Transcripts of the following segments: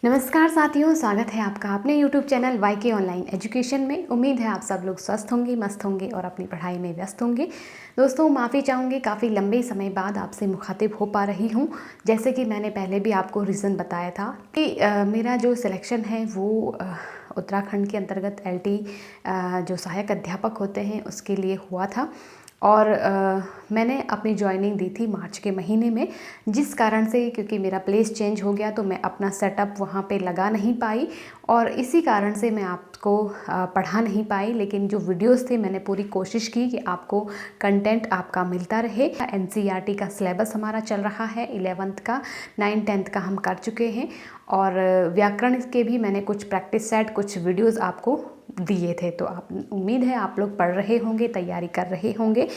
नमस्कार साथियों, स्वागत है आपका अपने YouTube channel YK online education में। उम्मीद है आप सब लोग स्वस्थ होंगे, मस्त होंगे और अपनी पढ़ाई में व्यस्त होंगे। दोस्तों, माफ़ी चाहूँगी, काफ़ी लंबे समय बाद आपसे मुखातिब हो पा रही हूँ। जैसे कि मैंने पहले भी आपको रीज़न बताया था कि मेरा जो सिलेक्शन है वो उत्तराखंड के अंतर्गत LT जो सहायक अध्यापक होते हैं उसके लिए हुआ था। और मैंने अपनी जॉइनिंग दी थी मार्च के महीने में, जिस कारण से क्योंकि मेरा प्लेस चेंज हो गया तो मैं अपना सेटअप वहाँ पे लगा नहीं पाई और इसी कारण से मैं आपको पढ़ा नहीं पाई। लेकिन जो वीडियोस थे मैंने पूरी कोशिश की कि आपको कंटेंट आपका मिलता रहे। NCERT का सिलेबस हमारा चल रहा है, 11th का, 9th 10th का हम कर चुके हैं और व्याकरण के भी मैंने कुछ प्रैक्टिस सेट, कुछ वीडियोस आपको दिए थे। तो आप उम्मीद है आप लोग पढ़ रहे होंगे, तैयारी कर रहे होंगे।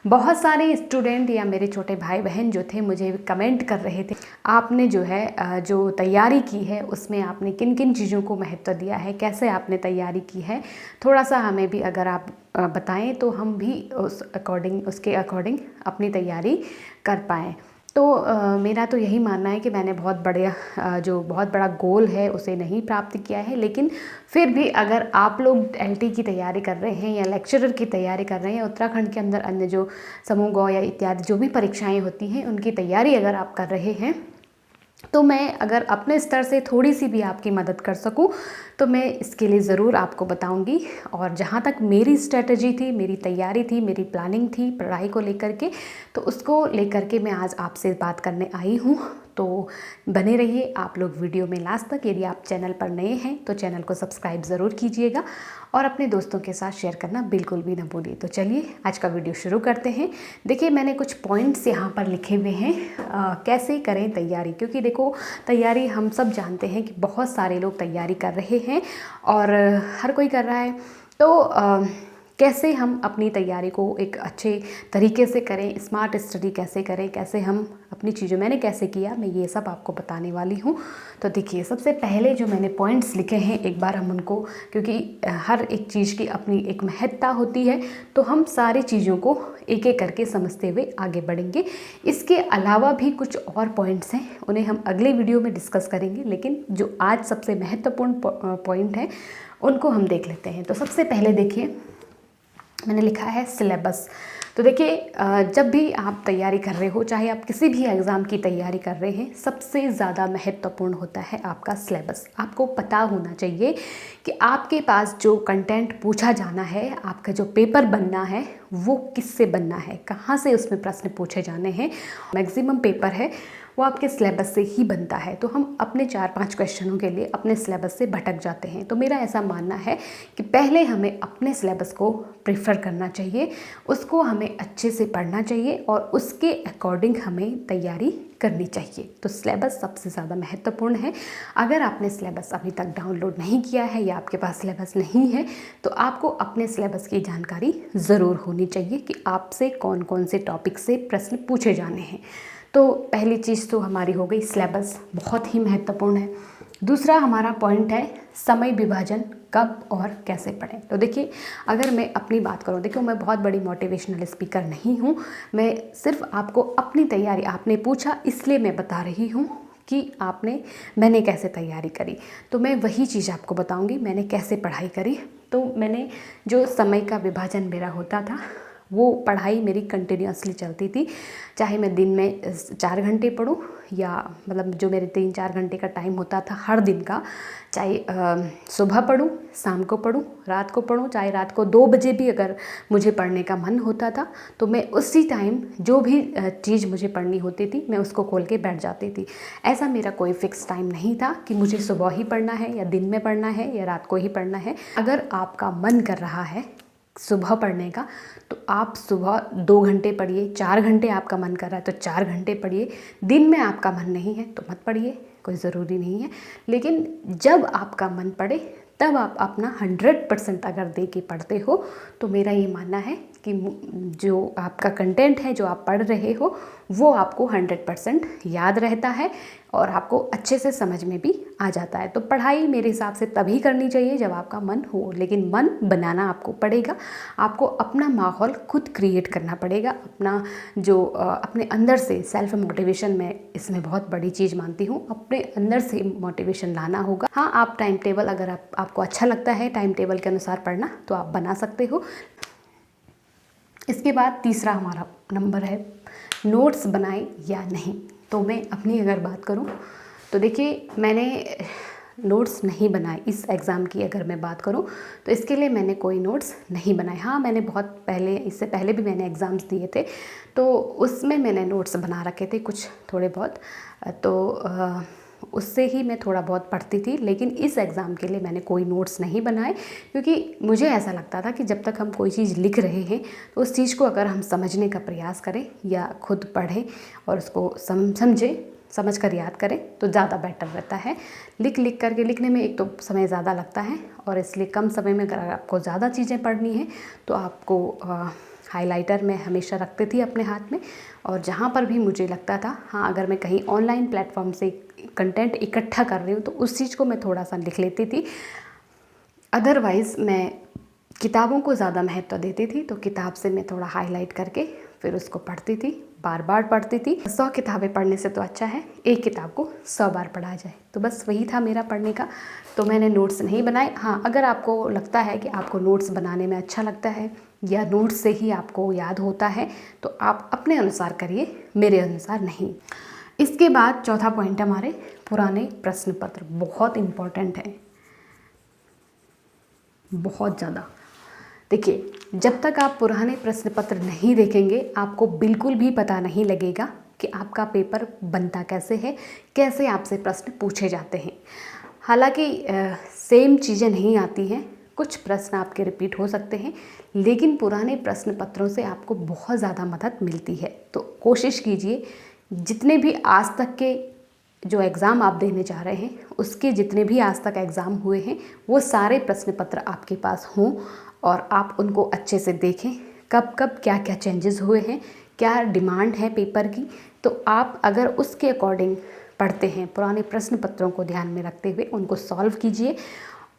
बहुत सारे स्टूडेंट या मेरे छोटे भाई बहन जो थे मुझे कमेंट कर रहे थे, आपने जो है जो तैयारी की है उसमें आपने किन किन चीज़ों को महत्व दिया है, कैसे आपने तैयारी की है, थोड़ा सा हमें भी अगर आप बताएं तो हम भी उसके अकॉर्डिंग अपनी तैयारी कर पाएँ। तो मेरा तो यही मानना है कि मैंने बहुत बड़ा गोल है उसे नहीं प्राप्त किया है। लेकिन फिर भी अगर आप लोग LT की तैयारी कर रहे हैं या लेक्चरर की तैयारी कर रहे हैं, उत्तराखंड के अंदर अन्य जो समूह गौ या इत्यादि जो भी परीक्षाएं होती हैं उनकी तैयारी अगर आप कर रहे हैं, तो मैं अगर अपने स्तर से थोड़ी सी भी आपकी मदद कर सकूं तो मैं इसके लिए ज़रूर आपको बताऊंगी। और जहां तक मेरी स्ट्रेटजी थी, मेरी तैयारी थी, मेरी प्लानिंग थी पढ़ाई को लेकर के, तो उसको लेकर के मैं आज आपसे बात करने आई हूं। तो बने रहिए आप लोग वीडियो में लास्ट तक। यदि आप चैनल पर नए हैं तो चैनल को सब्सक्राइब ज़रूर कीजिएगा और अपने दोस्तों के साथ शेयर करना बिल्कुल भी ना भूलिए। तो चलिए आज का वीडियो शुरू करते हैं। देखिए, मैंने कुछ पॉइंट्स यहाँ पर लिखे हुए हैं कैसे करें तैयारी, क्योंकि देखो तैयारी हम सब जानते हैं कि बहुत सारे लोग तैयारी कर रहे हैं और हर कोई कर रहा है। तो कैसे हम अपनी तैयारी को एक अच्छे तरीके से करें, स्मार्ट स्टडी कैसे करें, कैसे हम अपनी चीज़ों, मैंने कैसे किया, मैं ये सब आपको बताने वाली हूँ। तो देखिए, सबसे पहले जो मैंने पॉइंट्स लिखे हैं एक बार हम उनको, क्योंकि हर एक चीज़ की अपनी एक महत्ता होती है, तो हम सारी चीज़ों को एक एक करके समझते हुए आगे बढ़ेंगे। इसके अलावा भी कुछ और पॉइंट्स हैं, उन्हें हम अगले वीडियो में डिस्कस करेंगे, लेकिन जो आज सबसे महत्वपूर्ण पॉइंट है उनको हम देख लेते हैं। तो सबसे पहले देखिए, मैंने लिखा है सिलेबस। तो देखिए, जब भी आप तैयारी कर रहे हो, चाहे आप किसी भी एग्ज़ाम की तैयारी कर रहे हैं, सबसे ज़्यादा महत्वपूर्ण होता है आपका सिलेबस। आपको पता होना चाहिए कि आपके पास जो कंटेंट पूछा जाना है, आपका जो पेपर बनना है वो किससे बनना है, कहाँ से उसमें प्रश्न पूछे जाने हैं। मैक्सिमम पेपर है वो आपके सिलेबस से ही बनता है। तो हम अपने 4-5 क्वेश्चनों के लिए अपने सिलेबस से भटक जाते हैं। तो मेरा ऐसा मानना है कि पहले हमें अपने सिलेबस को प्रेफर करना चाहिए, उसको हमें अच्छे से पढ़ना चाहिए और उसके अकॉर्डिंग हमें तैयारी करनी चाहिए। तो सिलेबस सबसे ज़्यादा महत्वपूर्ण है। अगर आपने सिलेबस अभी तक डाउनलोड नहीं किया है या आपके पास सिलेबस नहीं है, तो आपको अपने सिलेबस की जानकारी ज़रूर होनी चाहिए कि आपसे कौन कौन से टॉपिक से प्रश्न पूछे जाने हैं। तो पहली चीज़ तो हमारी हो गई सिलेबस, बहुत ही महत्वपूर्ण है। दूसरा हमारा पॉइंट है समय विभाजन, कब और कैसे पढ़ें। तो देखिए, अगर मैं अपनी बात करूं, देखो मैं बहुत बड़ी मोटिवेशनल स्पीकर नहीं हूं, मैं सिर्फ आपको अपनी तैयारी, आपने पूछा इसलिए मैं बता रही हूं कि मैंने कैसे तैयारी करी, तो मैं वही चीज़ आपको बताऊंगी मैंने कैसे पढ़ाई करी। तो मैंने जो समय का विभाजन मेरा होता था, वो पढ़ाई मेरी कंटिन्यूसली चलती थी, चाहे मैं दिन में 4 घंटे पढूं या मतलब जो मेरे 3-4 घंटे का टाइम होता था हर दिन का, चाहे सुबह पढूं, शाम को पढूं, रात को पढूं, चाहे रात को 2 बजे भी अगर मुझे पढ़ने का मन होता था तो मैं उसी टाइम जो भी चीज़ मुझे पढ़नी होती थी मैं उसको खोल के बैठ जाती थी। ऐसा मेरा कोई फिक्स टाइम नहीं था कि मुझे सुबह ही पढ़ना है या दिन में पढ़ना है या रात को ही पढ़ना है। अगर आपका मन कर रहा है सुबह पढ़ने का तो आप सुबह 2 घंटे पढ़िए, 4 घंटे आपका मन कर रहा है तो 4 घंटे पढ़िए। दिन में आपका मन नहीं है तो मत पढ़िए, कोई ज़रूरी नहीं है। लेकिन जब आपका मन पड़े तब आप अपना 100% अगर दे के पढ़ते हो तो मेरा ये मानना है कि जो आपका कंटेंट है, जो आप पढ़ रहे हो, वो आपको 100% याद रहता है। और आपको अच्छे से समझ में भी आ जाता है। तो पढ़ाई मेरे हिसाब से तभी करनी चाहिए जब आपका मन हो, लेकिन मन बनाना आपको पड़ेगा। आपको अपना माहौल खुद क्रिएट करना पड़ेगा, अपना जो अपने अंदर से सेल्फ मोटिवेशन, मैं इसमें बहुत बड़ी चीज़ मानती हूँ, अपने अंदर से मोटिवेशन लाना होगा। हाँ, आप टाइम टेबल, अगर आपको अच्छा लगता है टाइम टेबल के अनुसार पढ़ना, तो आप बना सकते हो। इसके बाद तीसरा हमारा नंबर है नोट्स बनाए या नहीं। तो मैं अपनी अगर बात करूं तो देखिए, मैंने नोट्स नहीं बनाए इस एग्ज़ाम की। अगर मैं बात करूं तो इसके लिए मैंने कोई नोट्स नहीं बनाए। हाँ, मैंने बहुत पहले, इससे पहले भी मैंने एग्ज़ाम्स दिए थे, तो उसमें मैंने नोट्स बना रखे थे कुछ थोड़े बहुत, तो उससे ही मैं थोड़ा बहुत पढ़ती थी। लेकिन इस एग्ज़ाम के लिए मैंने कोई नोट्स नहीं बनाए, क्योंकि मुझे ऐसा लगता था कि जब तक हम कोई चीज़ लिख रहे हैं तो उस चीज़ को अगर हम समझने का प्रयास करें या खुद पढ़ें और उसको समझ कर याद करें तो ज़्यादा बेटर रहता है। लिख करके लिखने में एक तो समय ज़्यादा लगता है, और इसलिए कम समय में अगर आपको ज़्यादा चीज़ें पढ़नी है तो आपको हाइलाइटर मैं हमेशा रखती थी अपने हाथ में, और जहाँ पर भी मुझे लगता था, हाँ, अगर मैं कहीं ऑनलाइन प्लेटफॉर्म से कंटेंट इकट्ठा कर रही हूँ तो उस चीज़ को मैं थोड़ा सा लिख लेती थी। अदरवाइज़ मैं किताबों को ज़्यादा महत्व देती थी, तो किताब से मैं थोड़ा हाईलाइट करके फिर उसको पढ़ती थी, बार बार पढ़ती थी। 100 किताबें पढ़ने से तो अच्छा है एक किताब को 100 बार पढ़ा जाए। तो बस वही था मेरा पढ़ने का, तो मैंने नोट्स नहीं बनाए। हाँ, अगर आपको लगता है कि आपको नोट्स बनाने में अच्छा लगता है या नोट्स से ही आपको याद होता है, तो आप अपने अनुसार करिए, मेरे अनुसार नहीं। इसके बाद चौथा पॉइंट हमारे पुराने प्रश्न पत्र, बहुत इम्पॉर्टेंट है, बहुत ज़्यादा। देखिए, जब तक आप पुराने प्रश्न पत्र नहीं देखेंगे, आपको बिल्कुल भी पता नहीं लगेगा कि आपका पेपर बनता कैसे है, कैसे आपसे प्रश्न पूछे जाते हैं। हालांकि सेम चीज़ें नहीं आती हैं, कुछ प्रश्न आपके रिपीट हो सकते हैं, लेकिन पुराने प्रश्न पत्रों से आपको बहुत ज़्यादा मदद मिलती है। तो कोशिश कीजिए, जितने भी आज तक के जो एग्ज़ाम आप देने जा रहे हैं, उसके जितने भी आज तक एग्ज़ाम हुए हैं, वो सारे प्रश्न पत्र आपके पास हों और आप उनको अच्छे से देखें, कब कब क्या क्या चेंजेस हुए हैं, क्या डिमांड है पेपर की। तो आप अगर उसके अकॉर्डिंग पढ़ते हैं, पुराने प्रश्न पत्रों को ध्यान में रखते हुए उनको सॉल्व कीजिए,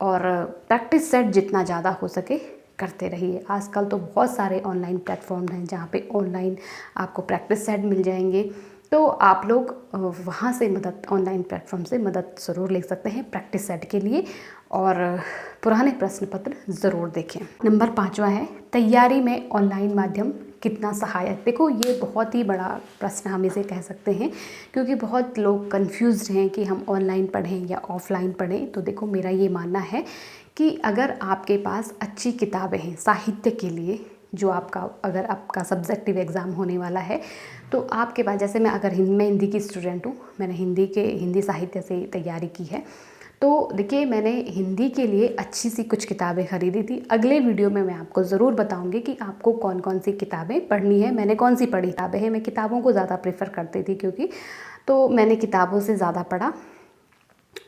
और प्रैक्टिस सेट जितना ज़्यादा हो सके करते रहिए। आजकल तो बहुत सारे ऑनलाइन प्लेटफॉर्म हैं जहाँ पे ऑनलाइन आपको प्रैक्टिस सेट मिल जाएंगे, तो आप लोग वहाँ से मदद, ऑनलाइन प्लेटफॉर्म से मदद ज़रूर ले सकते हैं प्रैक्टिस सेट के लिए, और पुराने प्रश्न पत्र ज़रूर देखें। नंबर 5वां है तैयारी में ऑनलाइन माध्यम कितना सहायक। देखो, ये बहुत ही बड़ा प्रश्न हम इसे कह सकते हैं, क्योंकि बहुत लोग कंफ्यूज्ड हैं कि हम ऑनलाइन पढ़ें या ऑफलाइन पढ़ें। तो देखो, मेरा ये मानना है कि अगर आपके पास अच्छी किताबें हैं साहित्य के लिए, जो अगर आपका सब्जेक्टिव एग्ज़ाम होने वाला है, तो आपके पास, जैसे मैं हिंदी की स्टूडेंट हूँ, मैंने हिंदी साहित्य से तैयारी की है, तो देखिए, मैंने हिंदी के लिए अच्छी सी कुछ किताबें ख़रीदी थी। अगले वीडियो में मैं आपको ज़रूर बताऊंगी कि आपको कौन कौन सी किताबें पढ़नी है, मैंने कौन सी पढ़ी किताबें हैं। मैं किताबों को ज़्यादा प्रेफर करती थी, क्योंकि तो मैंने किताबों से ज़्यादा पढ़ा,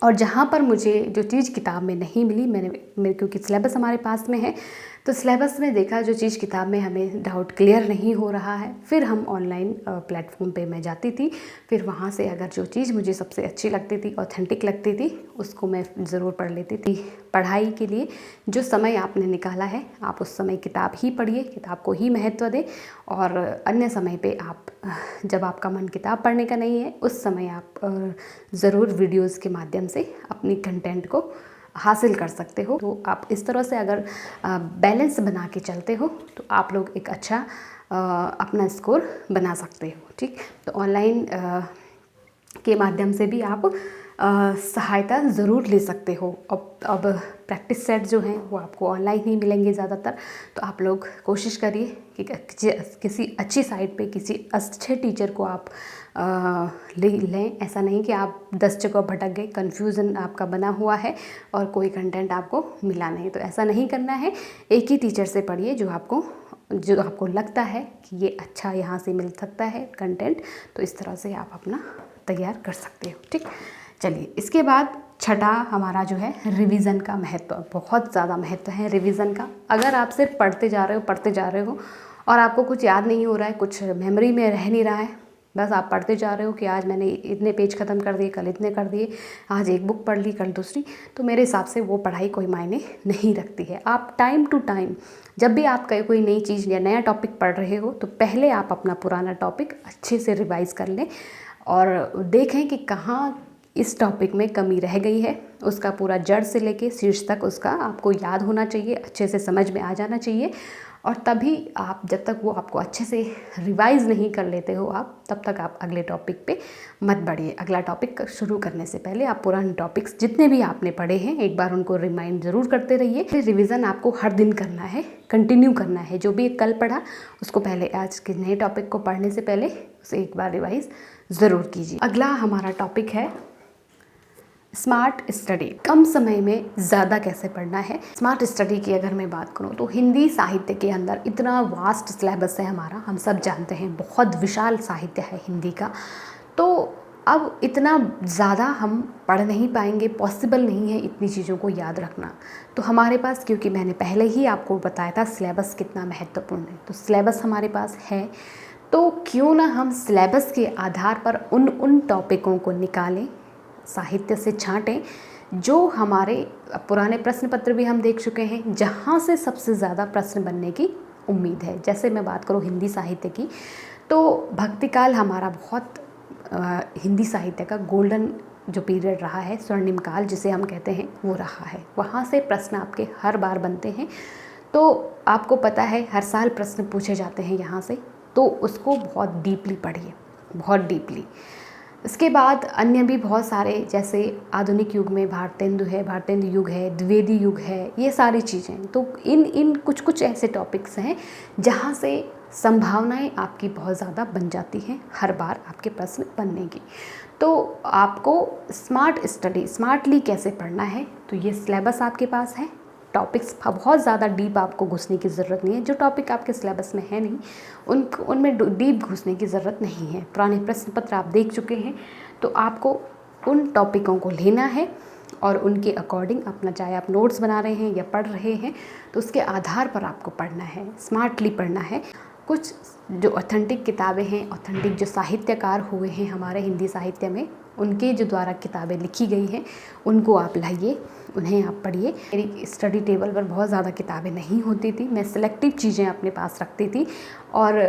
और जहाँ पर मुझे जो चीज़ किताब में नहीं मिली, मेरे क्योंकि सिलेबस हमारे पास में है, तो सिलेबस में देखा जो चीज़ किताब में हमें डाउट क्लियर नहीं हो रहा है, फिर हम ऑनलाइन प्लेटफॉर्म पे मैं जाती थी। फिर वहाँ से अगर जो चीज़ मुझे सबसे अच्छी लगती थी, ऑथेंटिक लगती थी, उसको मैं ज़रूर पढ़ लेती थी। पढ़ाई के लिए जो समय आपने निकाला है, आप उस समय किताब ही पढ़िए, किताब को ही महत्व दें, और अन्य समय पे आप, जब आपका मन किताब पढ़ने का नहीं है, उस समय आप ज़रूर वीडियोज़ के माध्यम से अपनी कंटेंट को हासिल कर सकते हो। तो आप इस तरह से अगर बैलेंस बना के चलते हो, तो आप लोग एक अच्छा अपना स्कोर बना सकते हो। ठीक, तो ऑनलाइन के माध्यम से भी आप सहायता ज़रूर ले सकते हो। अब प्रैक्टिस सेट जो हैं वो आपको ऑनलाइन ही मिलेंगे ज़्यादातर, तो आप लोग कोशिश करिए कि किसी अच्छी साइट पे किसी अच्छे टीचर को आप ले लें। ऐसा नहीं कि आप 10 जगह भटक गए, कन्फ्यूज़न आपका बना हुआ है और कोई कंटेंट आपको मिला नहीं, तो ऐसा नहीं करना है। एक ही टीचर से पढ़िए जो आपको लगता है कि ये अच्छा यहाँ से मिल सकता है कंटेंट, तो इस तरह से आप अपना तैयार कर सकते हो। ठीक, चलिए, इसके बाद छठा हमारा जो है रिवीजन का महत्व, बहुत ज़्यादा महत्व है रिवीजन का। अगर आप सिर्फ पढ़ते जा रहे हो और आपको कुछ याद नहीं हो रहा है, कुछ मेमोरी में रह नहीं रहा है, बस आप पढ़ते जा रहे हो कि आज मैंने इतने पेज ख़त्म कर दिए, कल इतने कर दिए, आज एक बुक पढ़ ली, कल दूसरी। तो मेरे हिसाब से वो पढ़ाई कोई मायने नहीं रखती है। आप टाइम टू टाइम जब भी आप कोई नई चीज़ या नया टॉपिक पढ़ रहे हो तो पहले आप अपना पुराना टॉपिक अच्छे से रिवाइज़ कर लें और देखें कि कहाँ इस टॉपिक में कमी रह गई है। उसका पूरा जड़ से लेके शीर्ष तक उसका आपको याद होना चाहिए, अच्छे से समझ में आ जाना चाहिए। और तभी आप, जब तक वो आपको अच्छे से रिवाइज़ नहीं कर लेते हो आप, तब तक आप अगले टॉपिक पे मत बढ़िए। अगला टॉपिक शुरू करने से पहले आप पुराने टॉपिक्स जितने भी आपने पढ़े हैं एक बार उनको रिमाइंड ज़रूर करते रहिए। फिर रिवीजन आपको हर दिन करना है, कंटिन्यू करना है। जो भी कल पढ़ा उसको पहले आज के नए टॉपिक को पढ़ने से पहले उसे एक बार रिवाइज़ ज़रूर कीजिए। अगला हमारा टॉपिक है स्मार्ट स्टडी। कम समय में ज़्यादा कैसे पढ़ना है। स्मार्ट स्टडी की अगर मैं बात करूँ तो हिंदी साहित्य के अंदर इतना वास्ट सिलेबस है हमारा, हम सब जानते हैं, बहुत विशाल साहित्य है हिंदी का। तो अब इतना ज़्यादा हम पढ़ नहीं पाएंगे, पॉसिबल नहीं है इतनी चीज़ों को याद रखना। तो हमारे पास, क्योंकि मैंने पहले ही आपको बताया था सिलेबस कितना महत्वपूर्ण है, तो सिलेबस हमारे पास है, तो क्यों ना हम सिलेबस के आधार पर उन टॉपिकों को निकालें, साहित्य से छांटें जो हमारे पुराने प्रश्न पत्र भी हम देख चुके हैं, जहाँ से सबसे ज़्यादा प्रश्न बनने की उम्मीद है। जैसे मैं बात करूँ हिंदी साहित्य की, तो भक्तिकाल हमारा बहुत हिंदी साहित्य का गोल्डन जो पीरियड रहा है, स्वर्णिम काल जिसे हम कहते हैं, वो रहा है। वहाँ से प्रश्न आपके हर बार बनते हैं। तो आपको पता है हर साल प्रश्न पूछे जाते हैं यहाँ से, तो उसको बहुत डीपली पढ़िए, बहुत डीपली। इसके बाद अन्य भी बहुत सारे, जैसे आधुनिक युग में भारतेंदु है, भारतेंदु युग है, द्विवेदी युग है, ये सारी चीज़ें। तो इन कुछ ऐसे टॉपिक्स हैं जहाँ से संभावनाएं आपकी बहुत ज़्यादा बन जाती हैं हर बार आपके प्रश्न बनने की। तो आपको स्मार्ट स्टडी, स्मार्टली कैसे पढ़ना है, तो ये सिलेबस आपके पास है। टॉपिक्स बहुत ज़्यादा डीप आपको घुसने की ज़रूरत नहीं है। जो टॉपिक आपके सिलेबस में है नहीं, उनमें डीप घुसने की ज़रूरत नहीं है। पुराने प्रश्न पत्र आप देख चुके हैं, तो आपको उन टॉपिकों को लेना है और उनके अकॉर्डिंग अपना, चाहे आप नोट्स बना रहे हैं या पढ़ रहे हैं, तो उसके आधार पर आपको पढ़ना है, स्मार्टली पढ़ना है। कुछ जो ऑथेंटिक किताबें हैं, ऑथेंटिक जो साहित्यकार हुए हैं हमारे हिंदी साहित्य में, उनके जो द्वारा किताबें लिखी गई हैं, उनको आप लाइए, उन्हें आप पढ़िए। मेरी स्टडी टेबल पर बहुत ज़्यादा किताबें नहीं होती थी, मैं सिलेक्टिव चीज़ें अपने पास रखती थी और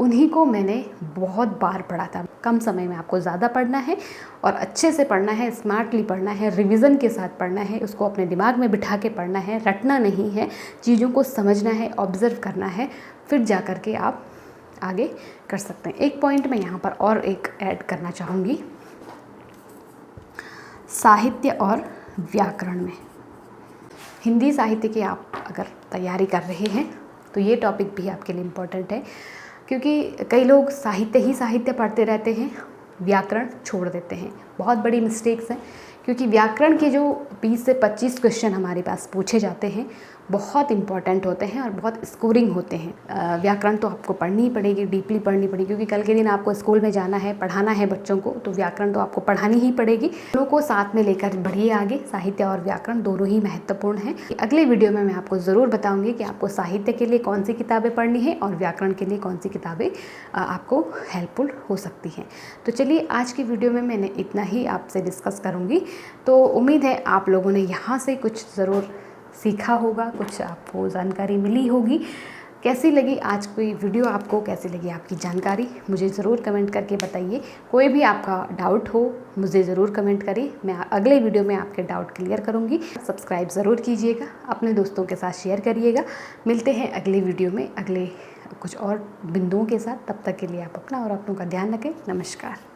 उन्हीं को मैंने बहुत बार पढ़ा था। कम समय में आपको ज़्यादा पढ़ना है और अच्छे से पढ़ना है, स्मार्टली पढ़ना है, रिवीजन के साथ पढ़ना है, उसको अपने दिमाग में बिठा के पढ़ना है, रटना नहीं है, चीज़ों को समझना है, ऑब्ज़र्व करना है, फिर जा कर के आप आगे कर सकते हैं। एक पॉइंट मैं यहाँ पर और एक ऐड करना चाहूँगी, साहित्य और व्याकरण में। हिंदी साहित्य की आप अगर तैयारी कर रहे हैं तो ये टॉपिक भी आपके लिए इम्पोर्टेंट है, क्योंकि कई लोग साहित्य ही साहित्य पढ़ते रहते हैं, व्याकरण छोड़ देते हैं। बहुत बड़ी मिस्टेक्स हैं, क्योंकि व्याकरण के जो 20 से 25 क्वेश्चन हमारे पास पूछे जाते हैं बहुत इंपॉर्टेंट होते हैं और बहुत स्कोरिंग होते हैं। व्याकरण तो आपको पढ़नी ही पड़ेगी, डीपली पढ़नी पड़ेगी, क्योंकि कल के दिन आपको स्कूल में जाना है, पढ़ाना है बच्चों को, तो व्याकरण तो आपको पढ़ानी ही पड़ेगी। दोनों को साथ में लेकर बढ़िए आगे, साहित्य और व्याकरण दोनों ही महत्वपूर्ण हैं। अगले वीडियो में मैं आपको ज़रूर बताऊँगी कि आपको साहित्य के लिए कौन सी किताबें पढ़नी है और व्याकरण के लिए कौन सी किताबें आपको हेल्पफुल हो सकती हैं। तो चलिए, आज की वीडियो में मैंने इतना ही आपसे डिस्कस करूँगी। तो उम्मीद है आप लोगों ने यहाँ से कुछ ज़रूर सीखा होगा, कुछ आपको जानकारी मिली होगी। कैसी लगी आज की वीडियो, आपको कैसी लगी आपकी जानकारी, मुझे ज़रूर कमेंट करके बताइए। कोई भी आपका डाउट हो मुझे ज़रूर कमेंट करिए, मैं अगले वीडियो में आपके डाउट क्लियर करूँगी। सब्सक्राइब ज़रूर कीजिएगा, अपने दोस्तों के साथ शेयर करिएगा। मिलते हैं अगले वीडियो में अगले कुछ और बिंदुओं के साथ। तब तक के लिए आप अपना और अपनों का ध्यान रखें। नमस्कार।